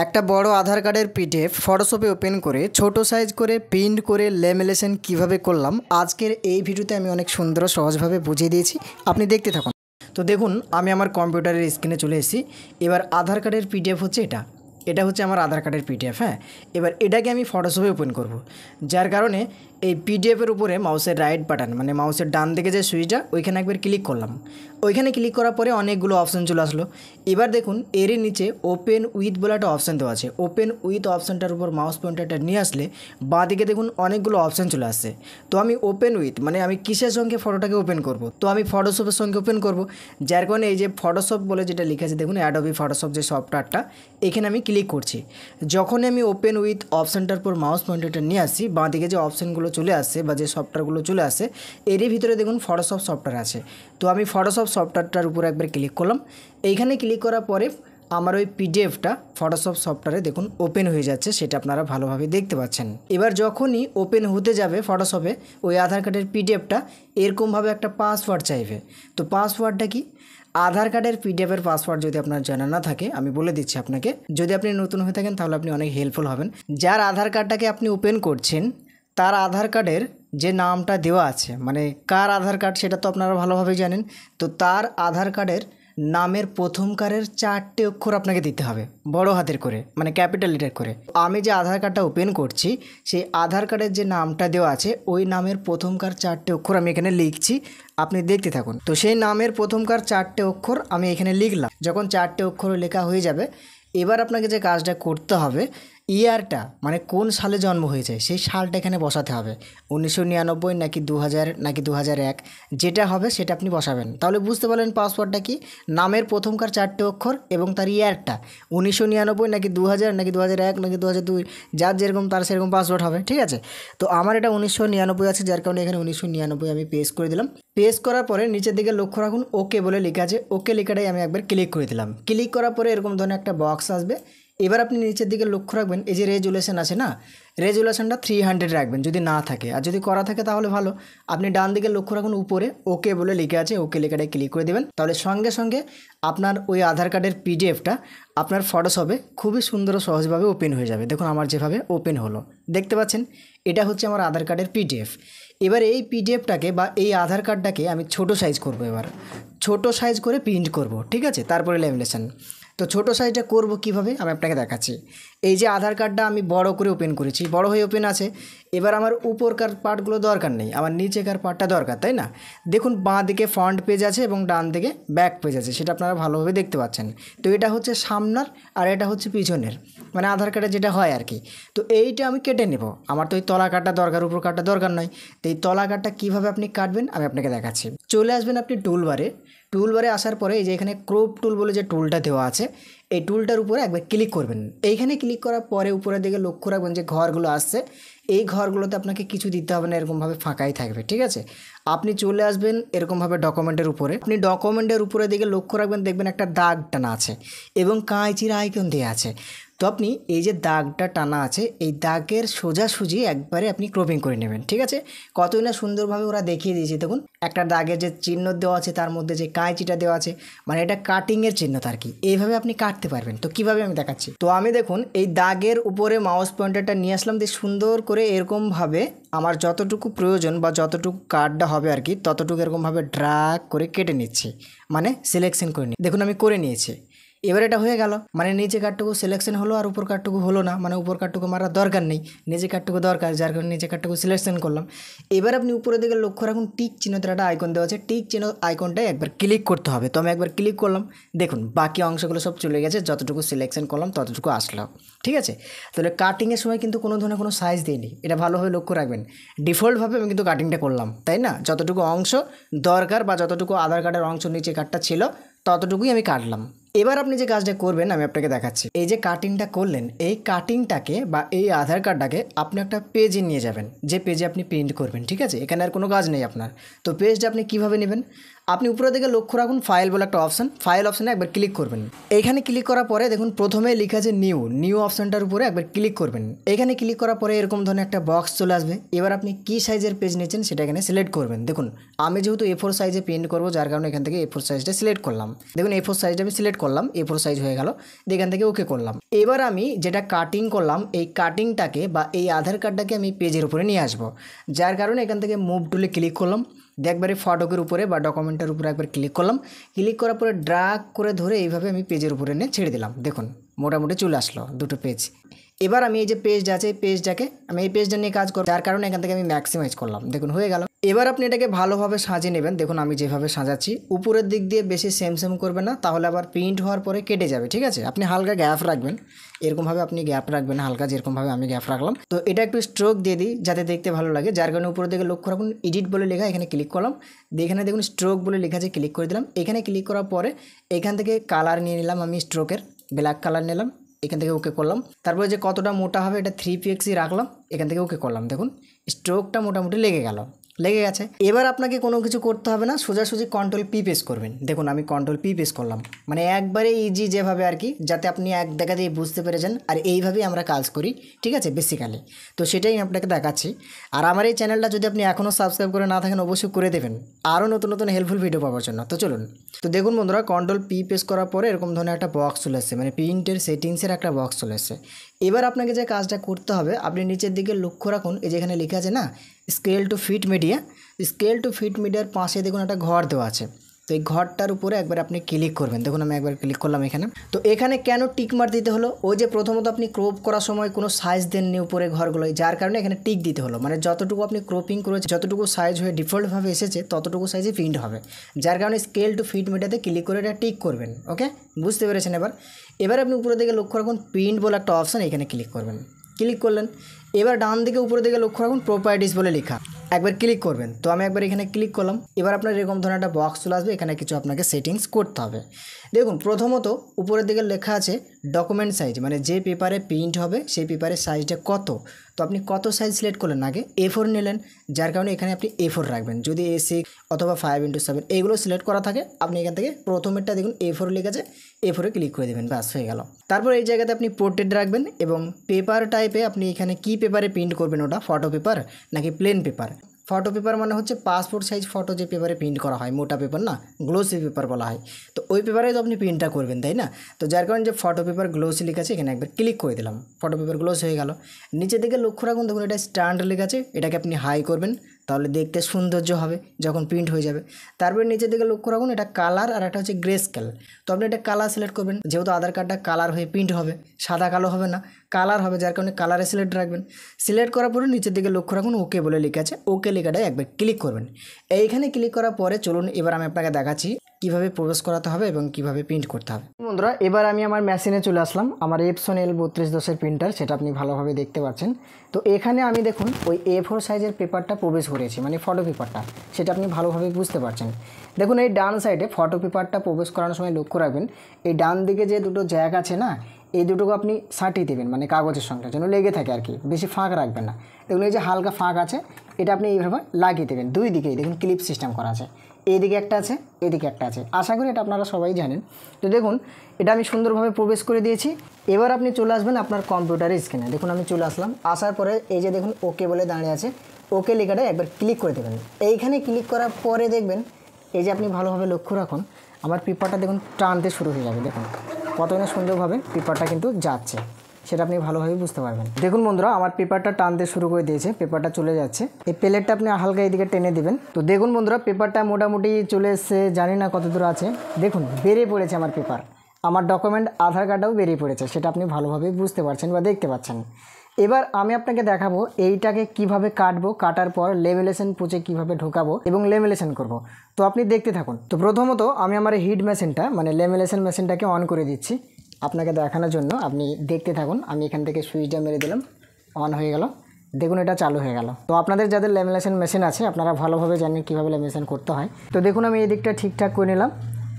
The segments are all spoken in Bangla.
একটা বড় আধার কার্ডের পিডিএফ ফটোশপে ওপেন করে ছোট সাইজ করে প্রিন্ট করে লেমিনেশন কিভাবে করলাম আজকের এই ভিডিওতে আমি অনেক সুন্দর ও সহজভাবে বুঝিয়ে দিয়েছি। আপনি দেখতে থাকুন। তো দেখুন, আমি আমার কম্পিউটারের স্ক্রিনে চলে এসেছি। এবার আধার কার্ডের পিডিএফ হচ্ছে এটা হচ্ছে আমার আধার কার্ডের পিডিএফ। হ্যাঁ, এবার এটাকে আমি ফটোশপে ওপেন করব, যার কারণে এই পিডিএফের উপরে মাউসের রাইট বাটন মানে মাউসের ডান দিকে যে সুইচটা ওইখানে একবার ক্লিক করলাম। ওইখানে ক্লিক করার পরে অনেকগুলো অপশান চলে আসলো। এবার দেখুন এরই নিচে ওপেন উইথ বলে একটা অপশান দেওয়া আছে। ওপেন উইথ অপশানটার উপর মাউস পয়েন্টারটা নিয়ে আসলে বাঁ দিকে দেখুন অনেকগুলো অপশান চলে আসছে। তো আমি ওপেন উইথ মানে আমি কিসের সঙ্গে ফটোটাকে ওপেন করব, তো আমি ফটোশপের সঙ্গে ওপেন করব, যার কারণে এই যে ফটোশপ বলে যেটা লিখে আছে দেখুন অ্যাডোবি ফটোশপ যে সফটওয়্যারটা, এখানে আমি ক্লিক করছি। যখনই আমি ওপেন উইথ অপশানটার পর মাউস পয়েন্টারটা নিয়ে আসছি, বাঁ দিকে যে অপশানগুলো চলে আসছে বা যে সফটওয়্যারগুলো চলে আসে এরই ভিতরে দেখুন ফটোশপ সফটওয়্যার আছে। তো আমি ফটোশপ সফটওয়্যারটার উপর একবার ক্লিক করলাম। এইখানে ক্লিক করার পরে আমার ওই পিডিএফটা ফটোশপ সফটওয়্যারে দেখুন ওপেন হয়ে যাচ্ছে, সেটা আপনারা ভালোভাবে দেখতে পাচ্ছেন। এবার যখনই ওপেন হতে যাবে ফটোশপে ওই আধার কার্ডের পিডিএফটা এরকমভাবে একটা পাসওয়ার্ড চাইবে। তো পাসওয়ার্ডটা কি? আধার কার্ডের পিডিএফের পাসওয়ার্ড যদি আপনার জানা না থাকে আমি বলে দিচ্ছি আপনাকে, যদি আপনি নতুন হয়ে থাকেন তাহলে আপনি অনেক হেল্পফুল হবেন। যার আধার কার্ডটাকে আপনি ওপেন করছেন তার আধার কার্ডের যে নামটা দেওয়া আছে, মানে কার আধার কার্ড সেটা তো আপনারা ভালোভাবে জানেন। তো তার আধার কার্ডের নামের প্রথমকারের 4টে অক্ষর আপনাকে দিতে হবে বড় হাতের করে, মানে ক্যাপিটাল লেটার করে। আমি যে আধার কার্ডটা ওপেন করছি সেই আধার কার্ডের যে নামটা দেওয়া আছে ওই নামের প্রথমকার 4টে অক্ষর আমি এখানে লিখছি, আপনি দেখতে থাকুন। তো সেই নামের প্রথমকার 4টে অক্ষর আমি এখানে লিখলাম। যখন 4টে অক্ষর লেখা হয়ে যাবে এবার আপনাকে যে কাজটা করতে হবে, ইয়ারটা মানে কোন সালে জন্ম হয়েছে সেই সালটা এখানে বসাতে হবে। 1999 নাকি 2000 নাকি 2001, যেটা হবে সেটা আপনি বসাবেন। তাহলে বুঝতে পারলেন পাসওয়ার্ডটা কি, নামের প্রথমকার 4টে অক্ষর এবং তার ইয়ারটা 1999 নাকি 2000 নাকি 2001 নাকি 2002, যার যেরকম তার সেরকম পাসওয়ার্ড হবে। ঠিক আছে, তো আমার এটা 1999 আছে, যার কারণে এখানে 1999 আমি পেস্ট করে দিলাম। পেস্ট করার পরে নিচের দিকে লক্ষ্য রাখুন ওকে বলে লেখা আছে, ওকে লেখাটাই আমি একবার ক্লিক করে দিলাম। ক্লিক করার পরে এরকম ধরনের একটা বক্স আসবে। এবার আপনি নিচের দিকে লক্ষ্য রাখবেন এই যে রেজুলেশন আছে না, রেজুলেশনটা 300 রাখবেন যদি না থাকে, আর যদি করা থাকে তাহলে ভালো। আপনি ডান দিকে লক্ষ্য রাখুন উপরে ওকে বলে লেখা আছে, ওকে লেখাটায় ক্লিক করে দেবেন। তাহলে সঙ্গে সঙ্গে আপনার ওই আধার কার্ডের পিডিএফটা আপনার ফটোশপে খুবই সুন্দর ও সহজভাবে ওপেন হয়ে যাবে। দেখুন আমার যেভাবে ওপেন হলো দেখতে পাচ্ছেন, এটা হচ্ছে আমার আধার কার্ডের পিডিএফ। এবার এই পিডিএফটাকে বা এই আধার কার্ডটাকে আমি ছোট সাইজ করব, এবার ছোট সাইজ করে প্রিন্ট করব। ঠিক আছে, তারপরে ল্যামিনেশন। তো ছোটো সাইজটা করব কিভাবে আমি আপনাকে দেখাচ্ছি। এই যে আধার কার্ডটা আমি বড় করে ওপেন করেছি, বড় হয়ে ওপেন আছে। এবার আমার উপরকার পার্টগুলো দরকার নেই, আমার নিচেকার পার্টটা দরকার, তাই না? দেখুন বাঁ দিকে ফ্রন্ট পেজ আছে এবং ডান দিকে ব্যাক পেজ আছে, সেটা আপনারা ভালোভাবে দেখতে পাচ্ছেন। তো এটা হচ্ছে সামনের আর এটা হচ্ছে পিছনের, মানে আধার কার্ডে যেটা হয় আর কি। তো এইটা আমি কেটে নেব, আমার তো এই তলা কাটটা দরকার, উপর কাটটা দরকার নয়। তো এই তলা কাটটা কীভাবে আপনি কাটবেন আমি আপনাকে দেখাচ্ছি। চলে আসবেন আপনি টুলবারে আসার পরে এই যে এখানে ক্রপ টুল বলে যে টুলটা দেওয়া আছে এই টুলটার উপরে একবার ক্লিক করবেন। এইখানে ক্লিক করার পরে উপরের দিকে লক্ষ্য রাখবেন যে ঘরগুলো আসছে, এই ঘরগুলোতে আপনাকে কিছু দিতে হবে না, এরকমভাবে ফাঁকাই থাকবে। ঠিক আছে, আপনি চলে আসবেন এরকমভাবে ডকুমেন্টের উপরে। আপনি ডকুমেন্টের উপরের দিকে লক্ষ্য রাখবেন, দেখবেন একটা দাগ টানা আছে এবং কাঁচির আইকন দেওয়া আছে। তো আপনি এই যে দাগটা টানা আছে এই দাগের সোজাসুজি একবারে আপনি ক্রপিং করে নেবেন। ঠিক আছে, কতই না সুন্দরভাবে ওরা দেখিয়ে দিয়েছে। দেখুন একটা দাগের যে চিহ্ন দেওয়া আছে তার মধ্যে যে কাঁচিটা দেওয়া আছে, মানে এটা কাটিংয়ের চিহ্ন তার কি, এইভাবে আপনি কাটতে পারবেন। তো কিভাবে আমি দেখাচ্ছি। তো আমি দেখুন এই দাগের উপরে মাউস পয়েন্টারটা নিয়ে আসলাম, দিয়ে সুন্দর করে এরকমভাবে আমার যতটুকু প্রয়োজন বা যতটুকু কাটটা হবে আর কি ততটুকু এরকমভাবে ড্র্যাগ করে কেটে নিচ্ছি, মানে সিলেকশন করে নিই। দেখুন আমি করে নিয়েছি। এবার এটা হয়ে গেল, মানে নিচে কাটটুকু সিলেকশন হলো আর উপর কাটটুকু হলো না, মানে উপর কাটটুকু মারার দরকার নেই, নিচে কাটটুকু দরকার, যার কারণে নিচে কাটটুকু সিলেকশন করলাম। এবার আপনি উপরের দিকে লক্ষ্য রাখুন টিক চিহ্নতে একটা আইকন দেওয়া আছে, টিক চিহ্ন আইকনটায় একবার ক্লিক করতে হবে। তো আমি একবার ক্লিক করলাম, দেখুন বাকি অংশগুলো সব চলে গেছে, যতটুকু সিলেকশন করলাম ততটুকু আসলো। ঠিক আছে, তাহলে কাটিংয়ের সময় কিন্তু কোনো ধরনের কোনো সাইজ দিইনি, এটা ভালোভাবে লক্ষ্য রাখবেন। ডিফল্টভাবে আমি কিন্তু কাটিংটা করলাম, তাই না? যতটুকু অংশ দরকার বা যতটুকু আধার কার্ডের অংশ নিচে কাটটা ছিল ততটুকুই আমি কাটলাম। এবার আপনি যে কাজটা করবেন আমি আপনাকে দেখাচ্ছি। এই যে কাটিংটা করলেন এই কাটিংটাকে বা এই আধার কার্ডটাকে আপনি একটা পেজে নিয়ে যাবেন, যে পেজে আপনি প্রিন্ট করবেন। ঠিক আছে, এখানে আর কোনো কাজ নেই আপনার। তো পেজটা আপনি কিভাবে নেবেন, আপনি উপরের দিকে লক্ষ্য রাখুন ফাইল বলে একটা অপশান, ফাইল অপশানে একবার ক্লিক করবেন। এইখানে ক্লিক করার পরে দেখুন প্রথমে লেখা আছে নিউ অপশানটার উপরে একবার ক্লিক করবেন। এখানে ক্লিক করার পরে এরকম ধরনের একটা বক্স চলে আসবে। এবার আপনি কী সাইজের পেজ নিয়েছেন সেটা এখানে সিলেক্ট করবেন। দেখুন আমি যেহেতু A4 সাইজে প্রিন্ট করবো, যার কারণে এখান থেকে A4 সাইজটা সিলেক্ট করলাম। দেখুন A4 সাইজটা আমি সিলেক্ট করলাম, A4 সাইজ হয়ে গেল, এখান থেকে ওকে করলাম। এবার আমি যেটা কাটিং করলাম এই কাটিংটাকে বা এই আধার কার্ডটাকে আমি পেজের উপরে নিয়ে আসবো, যার কারণে এখান থেকে মুভ টুলে ক্লিক করলাম। একবারে ফটোকের উপরে বা ডকুমেন্টের উপরে একবার ক্লিক করলাম। ক্লিক করার পরে ড্রাগ করে ধরে এইভাবে আমি পেজের উপরে নিয়ে ছেড়ে দিলাম। দেখুন মোটামুটি চলে আসলো দুটো পেজ। এবার আমি এই যে পেজটা আছে এই পেজটাকে আমি এই পেজটা নিয়ে কাজ করব, যার কারণে এখান থেকে আমি ম্যাক্সিমাইজ করলাম। দেখুন হয়ে গেল। এবার আপনি এটাকে ভালোভাবে সাজিয়ে নেবেন। দেখুন আমি যেভাবে সাজাচ্ছি উপরের দিক দিয়ে বেশি সেম করবেন না, তাহলে আবার প্রিন্ট হওয়ার পরে কেটে যাবে। ঠিক আছে, আপনি হালকা গ্যাপ রাখবেন, এরকমভাবে আপনি গ্যাপ রাখবেন হালকা, যেরকমভাবে আমি গ্যাপ রাখলাম। তো এটা একটু স্ট্রোক দিয়ে দিই যাতে দেখতে ভালো লাগে, যার কারণে উপরের দিকে লক্ষ্য রাখুন এডিট বলে লেখা, এখানে ক্লিক করলাম। এখানে দেখুন স্ট্রোক বলে লেখা আছে, ক্লিক করে দিলাম। এখানে ক্লিক করার পরে এখান থেকে কালার নিয়ে নিলাম, আমি স্ট্রোকের ব্ল্যাক কালার নিলাম, এখান থেকে ওকে করলাম। তারপরে যে কতটা মোটা হবে এটা 3px রাখলাম, এখান থেকে ওকে করলাম। দেখুন স্ট্রোকটা মোটামুটি লেগে গেছে। এবার আপনাকে কোনো কিছু করতে হবে না, সোজাসুজি Ctrl+P প্রেস করবেন। দেখুন আমি Ctrl+P প্রেস করলাম, মানে একবারে ইজি যেভাবে আর কি, যাতে আপনি এক দেখাতেই বুঝতে পেরেছেন। আর এইভাবেই আমরা কাজ করি, ঠিক আছে বেসিক্যালি। তো সেটাই আপনাকে দেখাচ্ছি। আর আমার এই চ্যানেলটা যদি আপনি এখনও সাবস্ক্রাইব করে না থাকেন অবশ্যই করে দেবেন আরও নতুন হেল্পফুল ভিডিও পাওয়ার জন্য। তো চলুন। তো দেখুন বন্ধুরা Ctrl+P প্রেস করার পরে এরকম ধরনের একটা বক্স চলে এসেছে, মানে প্রিন্টের সেটিংসের একটা বক্স চলে এসেছে। এবার আপনাকে যে কাজটা করতে হবে, আপনি নিচের দিকে লক্ষ্য রাখুন, এই যেখানে লেখা আছে না স্কেল টু ফিট মিডিয়ার পাশে দেখুন একটা ঘর দেওয়া আছে। তো এই ঘরটার উপরে একবার আপনি ক্লিক করবেন। দেখুন আমি একবার ক্লিক করলাম এখানে। তো এখানে কেন টিক মার দিতে হলো, ওই যে প্রথমত আপনি ক্রপ করার সময় কোনো সাইজ দেননি উপরে ঘরগুলোয়, যার কারণে এখানে টিক দিতে হলো। মানে যতটুকু আপনি ক্রপিং করেছে, যতটুকু সাইজ হয়ে ডিফল্টভাবে এসেছে ততটুকু সাইজে প্রিন্ট হবে, যার কারণে স্কেল টু ফিট মিডিয়াতে ক্লিক করে এটা টিক করবেন। ওকে, বুঝতে পেরেছেন। এবার আপনি উপরের দিকে লক্ষ্য রাখুন প্রিন্ট বলে একটা অপশান, এখানে ক্লিক করবেন। ক্লিক করলেন। এবার ডান দিকে উপরের দিকে লক্ষ্য রাখুন প্রপার্টিস বলে লেখা, একবার ক্লিক করবেন। তো আমি একবার এখানে ক্লিক করলাম। এবার আপনার এরকম ধরনের একটা বক্স চলে আসবে, এখানে কিছু আপনাকে সেটিংস করতে হবে। দেখুন প্রথমত উপরের দিকে লেখা আছে ডকুমেন্ট সাইজ, মানে যে পেপারে প্রিন্ট হবে সেই পেপারের সাইজটা কত। তো আপনি কত সাইজ সিলেক্ট করলেন, আগে A4 নিলেন, যার কারণে এখানে আপনি A4 রাখবেন। যদি A6 অথবা 5x7 এইগুলো সিলেক্ট করা থাকে, আপনি এখান থেকে প্রথমেরটা দেখুন A4 লেখা আছে, A4-এ ক্লিক করে দেবেন, ব্যাস হয়ে গেল। তারপর এই জায়গাতে আপনি পোর্ট্রেট রাখবেন এবং পেপার টাইপে আপনি এখানে কি পেপারে প্রিন্ট করবেন, ওটা ফটো পেপার নাকি প্লেন পেপার। ফটো পেপার মানে হচ্ছে পাসপোর্ট সাইজ ফটো যে পেপারে প্রিন্ট করা হয়, মোটা পেপার না, গ্লোসি পেপার বলা হয়। তো ওই পেপারে তো আপনি প্রিন্টটা করবেন, তাই না? তো যার কারণে যে ফটো পেপার গ্লোসি লেখা আছে এখানে একবার ক্লিক করে দিলাম, ফটো পেপার গ্লোস হয়ে গেল। নিচের দিকে লক্ষ্য রাখুন, দেখুন এটা স্ট্যান্ড লেখা আছে, এটাকে আপনি হাই করবেন, তাহলে দেখতে সৌন্দর্য হবে যখন প্রিন্ট হয়ে যাবে। তারপরে নিচের দিকে লক্ষ্য রাখুন এটা কালার আর একটা হচ্ছে গ্রে স্কেল। তো আপনি এটা কালার সিলেক্ট করবেন, যেহেতু আধার কার্ডটা কালার হয়ে প্রিন্ট হবে, সাদা কালো হবে না, কালার হবে, যার কারণে কালারে সিলেক্ট রাখবেন। সিলেক্ট করার পরে নিচের দিকে লক্ষ্য রাখুন ওকে বলে লেখা আছে, ওকে লেখাটায় একবার ক্লিক করবেন। এইখানে ক্লিক করার পরে চলুন এবার আমি আপনাকে দেখাচ্ছি কিভাবে প্রবেশ করাতে হবে এবং কিভাবে প্রিন্ট করতে হবে। বন্ধুরা এবার আমি আমার মেশিনে চলে আসলাম, আমার Epson L3210 প্রিন্টার, সেটা আপনি ভালোভাবে দেখতে পাচ্ছেন। তো এখানে আমি দেখুন ওই A4 সাইজের পেপারটা প্রবেশ করেছি, মানে ফটো পেপারটা, সেটা আপনি ভালোভাবে বুঝতে পারছেন। দেখুন এই ডান সাইডে ফটো পেপারটা প্রবেশ করানোর সময় লক্ষ্য রাখবেন এই ডান দিকে যে দুটো জ্যাক আছে না, এই দুটোকে আপনি সাটিয়ে দেবেন, মানে কাগজের সঙ্গে যেন লেগে থাকে আর কি, বেশি ফাঁক রাখবেন না। দেখুন এই যে হালকা ফাঁক আছে, এটা আপনি এইভাবে লাগিয়ে দেবেন। দুই দিকেই দেখুন ক্লিপ সিস্টেম করা আছে, এইদিকে একটা আছে, এদিকে একটা আছে, আশা করি এটা আপনারা সবাই জানেন। তো দেখুন এটা আমি সুন্দরভাবে প্রবেশ করে দিয়েছি। এবার আপনি চলে আসবেন আপনার কম্পিউটারের স্ক্রিনে। দেখুন আমি চলে আসলাম, আসার পরে এই যে দেখুন ওকে বলে দাঁড়িয়ে আছে, ওকে লেখাটা একবার ক্লিক করে দেবেন। এইখানে ক্লিক করার পরে দেখবেন এই যে আপনি ভালোভাবে লক্ষ্য রাখুন আমার পেপারটা দেখুন টানতে শুরু হয়ে যাবে। দেখুন কতটা সুন্দরভাবে পেপারটা কিন্তু যাচ্ছে, সেটা আপনি ভালোভাবে বুঝতে পারবেন। দেখুন বন্ধুরা আমার পেপারটা টানতে শুরু করে দিয়েছে, পেপারটা চলে যাচ্ছে। এই প্লেটটা আপনি হালকা এদিকে টেনে দিবেন। তো দেখুন বন্ধুরা পেপারটা মোটামুটি চলে এসছে, জানি না কত দূর আছে। দেখুন বেরিয়ে পড়েছে আমার পেপার, আমার ডকুমেন্ট আধার কার্ডটাও বেরিয়ে পড়েছে, সেটা আপনি ভালোভাবে বুঝতে পারছেন বা দেখতে পাচ্ছেন। এবার আমি আপনাকে দেখাবো এইটাকে কিভাবে কাটবো, কাটার পর লেমিনেশন পুঁচে কিভাবে ঢোকাবো এবং লেমিনেশন করব। তো আপনি দেখতে থাকুন। তো প্রথমত আমি আমার হিট মেশিনটা মানে লেমিনেশন মেশিনটাকে অন করে দিচ্ছি আপনাকে দেখানোর জন্য, আপনি দেখতে থাকুন। আমি এখান থেকে সুইচটা মেরে দিলাম, অন হয়ে গেল। দেখুন এটা চালু হয়ে গেল। তো আপনাদের যাদের লেমিনেশন মেশিন আছে আপনারা ভালোভাবে জানেন কীভাবে লেমিনেশন করতে হয়। তো দেখুন আমি এই দিকটা ঠিকঠাক করে নিলাম,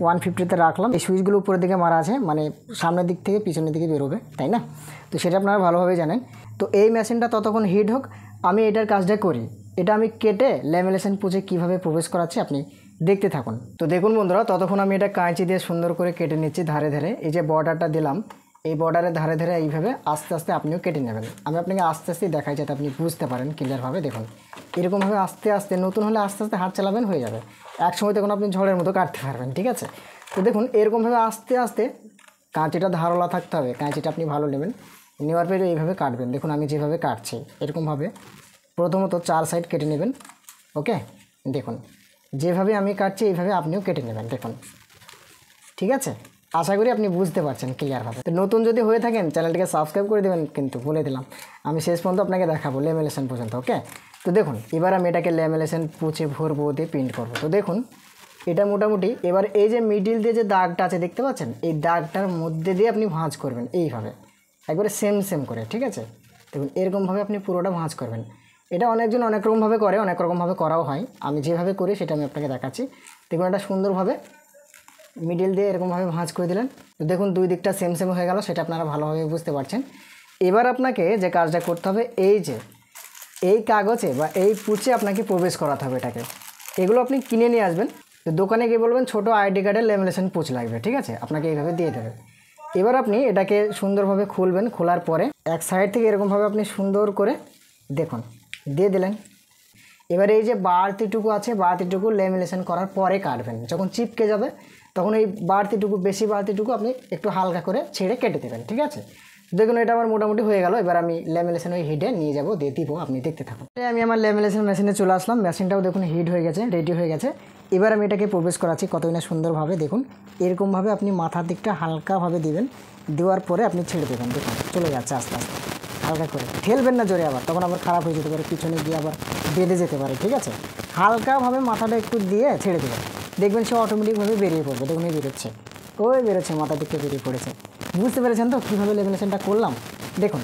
150-তে রাখলাম। এই সুইচগুলো উপরের দিকে মারা আছে, মানে সামনের দিক থেকে পিছনের দিকে বেরোবে, তাই না? তো সেটা আপনারা ভালোভাবে জানেন। তো এই মেশিনটা ততক্ষণ হিট হোক, আমি এটার কাজটা করি। এটা আমি কেটে লেমিনেশন পুঁজে কীভাবে প্রবেশ করাচ্ছি আপনি দেখতে থাকুন। তো দেখুন বন্ধুরা, ততক্ষণ আমি এটা কাঁচি দিয়ে সুন্দর করে কেটে নিচ্ছি ধারে ধারে। এই যে বর্ডারটা দিলাম, এই বর্ডারের ধারে ধারে এইভাবে আস্তে আস্তে আপনিও কেটে নেবেন। আমি আপনাকে আস্তে আস্তেই দেখাই যাতে আপনি বুঝতে পারেন ক্লিয়ারভাবে। দেখুন এরকমভাবে আস্তে আস্তে, নতুন হলে আস্তে আস্তে হাত চালাবেন, হয়ে যাবে। এক সময় তখন আপনি ঝড়ের মতো কাটতে পারবেন, ঠিক আছে। তো দেখুন এরকমভাবে আস্তে আস্তে, কাঁচিটা ধারালা থাকতে হবে, কাঁচিটা আপনি ভালো নেবেন, নেওয়ার পরে এইভাবে কাটবেন। দেখুন আমি যেভাবে কাটছি এরকমভাবে প্রথমত 4 সাইড কেটে নেবেন। ওকে, দেখুন যেভাবে আমি কাটছি এইভাবে আপনিও কেটে নেবেন। দেখুন ঠিক আছে, আশা করি আপনি বুঝতে পারছেন ক্লিয়ারভাবে। তো নতুন যদি হয়ে থাকেন চ্যানেলটিকে সাবস্ক্রাইব করে দেবেন, কিন্তু বলে দিলাম আমি শেষ পর্যন্ত আপনাকে দেখাবো লেমিনেশন পর্যন্ত। ওকে, তো দেখুন এবার আমি এটাকে লেমিনেশন পুছে ভরবো দিয়ে প্রিন্ট করবো। তো দেখুন এটা মোটামুটি, এবার এই যে মিডিল দিয়ে যে দাগটা আছে দেখতে পাচ্ছেন, এই দাগটার মধ্যে দিয়ে আপনি ভাঁজ করবেন এইভাবে, একবারে সেম সেম করে, ঠিক আছে। দেখুন এরকমভাবে আপনি পুরোটা ভাঁজ করবেন। এটা অনেকজন অনেক রকমভাবে করে, অনেক রকমভাবে করাও হয়। আমি যেভাবে করি সেটা আমি আপনাকে দেখাচ্ছি। দেখুন এটা সুন্দরভাবে মিডিল দিয়ে এরকমভাবে ভাঁজ করে দিলেন। তো দেখুন দুই দিকটা সেম সেম হয়ে গেল, সেটা আপনারা ভালোভাবে বুঝতে পারছেন। এবার আপনাকে যে কাজটা করতে হবে, এই যে এই কাগজে বা এই পুঁচে আপনাকে প্রবেশ করাতে হবে এটাকে। এগুলো আপনি কিনে নিয়ে আসবেন, তো দোকানে গিয়ে বলবেন ছোটো আইডি কার্ডের লেমিনেশন পুঁচ লাগবে, ঠিক আছে, আপনাকে এইভাবে দিয়ে দেবে। এবার আপনি এটাকে সুন্দরভাবে খুলবেন, খোলার পরে এক সাইড থেকে এরকমভাবে আপনি সুন্দর করে দেখুন দিয়ে দিলেন। এবার এই যে বাড়তিটুকু আছে, বাড়তিটুকু লেমিনেশন করার পরে কাটবেন। যখন চিপকে যাবে তখন এই বাড়তিটুকু, বেশি বাড়তিটুকু আপনি একটু হালকা করে ছেড়ে কেটে দেবেন, ঠিক আছে। দেখুন এটা আমার মোটামুটি হয়ে গেল। এবার আমি লেমিনেশন ওই হিটে নিয়ে যাব, দিয়ে দিব, আপনি দেখতে থাকুন। আমি আমার লেমিনেশন মেশিনে চলে আসলাম, মেশিনটাও দেখুন হিট হয়ে গেছে, রেডি হয়ে গেছে। এবার আমি এটাকে প্রবেশ করাচ্ছি কতই না সুন্দরভাবে। দেখুন এরকমভাবে আপনি মাথার দিকটা হালকাভাবে দিবেন, দেওয়ার পরে আপনি ছেড়ে দেবেন। দেখুন চলে যাচ্ছে আস্তে আস্তে, হালকা করে, ঠেলবেন না জোরে, আবার তখন আবার খারাপ হয়ে যেতে পারে, পিছনে গিয়ে আবার বেঁধে যেতে পারে, ঠিক আছে। হালকাভাবে মাথাটা একটু দিয়ে ছেড়ে দেবেন, দেখবেন সে অটোমেটিকভাবে বেরিয়ে পড়বে। দেখুন এই বেরোচ্ছে, ওই বেরোচ্ছে, মাথার দিকটা বেরিয়ে পড়েছে। বুঝতে পেরেছেন তো কীভাবে লেমিনেশনটা করলাম? দেখুন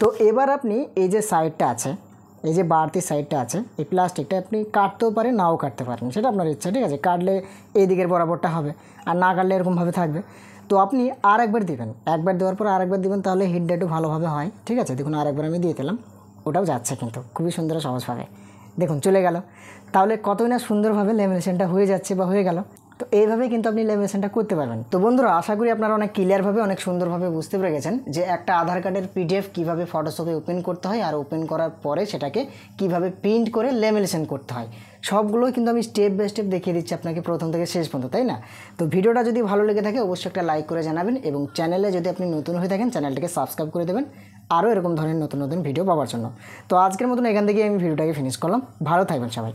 তো এবার আপনি এই যে সাইডটা আছে, এই যে বাড়তি সাইডটা আছে, এই প্লাস্টিকটা আপনি কাটতেও পারেন, নাও কাটতে পারেন, সেটা আপনার ইচ্ছা, ঠিক আছে। কাটলে এই দিকের বরাবরটা হবে, আর না কাটলে এরকমভাবে থাকবে। তো আপনি আর একবার দিবেন, একবার দেওয়ার পর আরেকবার দিবেন, তাহলে হিটটা একটু ভালোভাবে হয়, ঠিক আছে। দেখুন আরেকবার আমি দিয়ে দিলাম, ওটাও যাচ্ছে কিন্তু খুবই সুন্দর সহজভাবে। দেখুন চলে গেল। তাহলে কতই না সুন্দরভাবে লেমিনেশনটা হয়ে যাচ্ছে বা হয়ে গেল। তো এইভাবে কিন্তু আপনি লেমিনেশনটা করতে পারবেন। তো বন্ধুরা আশা করি আপনারা অনেক ক্লিয়ারভাবে, অনেক সুন্দরভাবে বুঝতে পেরে গেছেন যে একটা আধার কার্ডের পিডিএফ কীভাবে ফটোশপে ওপেন করতে হয়, আর ওপেন করার পরে সেটাকে কিভাবে প্রিন্ট করে লেমিনেশন করতে হয়। সবগুলোই কিন্তু আমি স্টেপ বাই স্টেপ দেখিয়ে দিচ্ছি আপনাকে প্রথম থেকে শেষ পর্যন্ত, তাই না? তো ভিডিওটা যদি ভালো লেগে থাকে অবশ্যই একটা লাইক করে জানাবেন, এবং চ্যানেলে যদি আপনি নতুন হয়ে থাকেন চ্যানেলটাকে সাবস্ক্রাইব করে দেবেন আরও এরকম ধরনের নতুন নতুন ভিডিও পাওয়ার জন্য। তো আজকের মতন এখান থেকে আমি ভিডিওটাকে ফিনিশ করলাম। ভালো থাকবেন সবাই।